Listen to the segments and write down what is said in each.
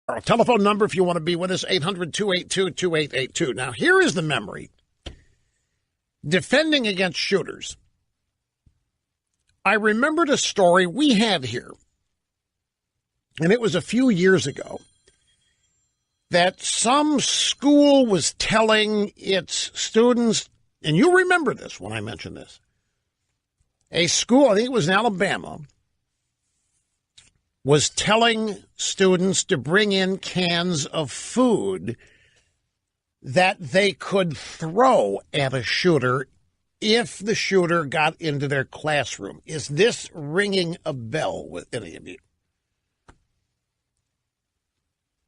Our telephone number, if you want to be with us, 800-282-2882. Now, here is the memory. Defending against shooters. I remembered a story we had here, and it was a few years ago, that some school was telling its students, and you remember this when I mentioned this, a school, I think it was in Alabama, was telling students to bring in cans of food that they could throw at a shooter if the shooter got into their classroom. Is this ringing a bell with any of you?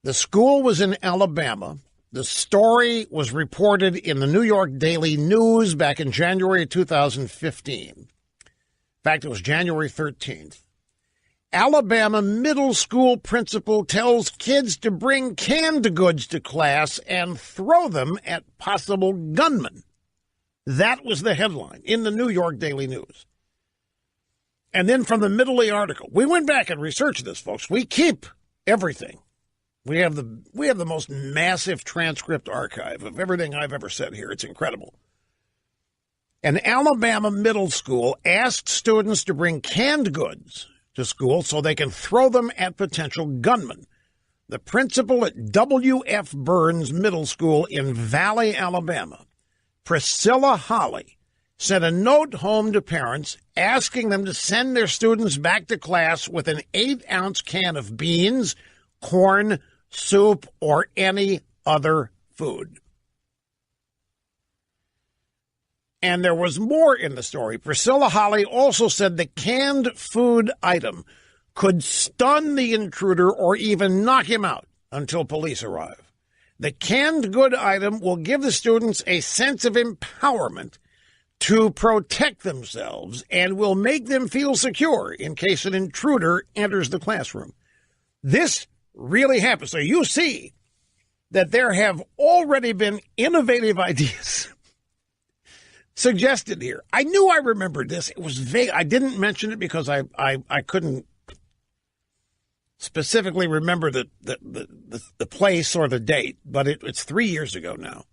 The school was in Alabama. The story was reported in the New York Daily News back in January 2015. In fact, it was January 13th. Alabama middle school principal tells kids to bring canned goods to class and throw them at possible gunmen. That was the headline in the New York Daily News. And then from the middle of the article, we went back and researched this, folks. We keep everything. We have the most massive transcript archive of everything I've ever said here. It's incredible. An Alabama middle school asked students to bring canned goods to school so they can throw them at potential gunmen. The principal at W.F. Burns Middle School in Valley, Alabama, Priscilla Holly, sent a note home to parents asking them to send their students back to class with an 8-ounce can of beans, corn, soup, or any other food. And there was more in the story. Priscilla Holly also said the canned food item could stun the intruder or even knock him out until police arrive. The canned good item will give the students a sense of empowerment to protect themselves and will make them feel secure in case an intruder enters the classroom. This really happens. So you see that there have already been innovative ideas suggested here. I knew I remembered this. It was vague. I didn't mention it because I couldn't specifically remember the place or the date, but it's 3 years ago now.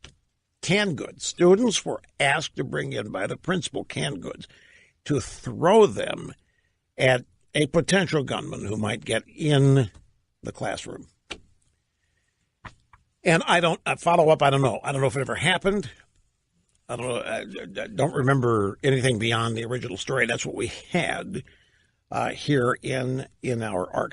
Canned goods. Students were asked to bring in by the principal canned goods to throw them at a potential gunman who might get in the classroom. And I don't follow up. I don't know. I don't know if it ever happened. I don't know. I don't remember anything beyond the original story. That's what we had here in our archive.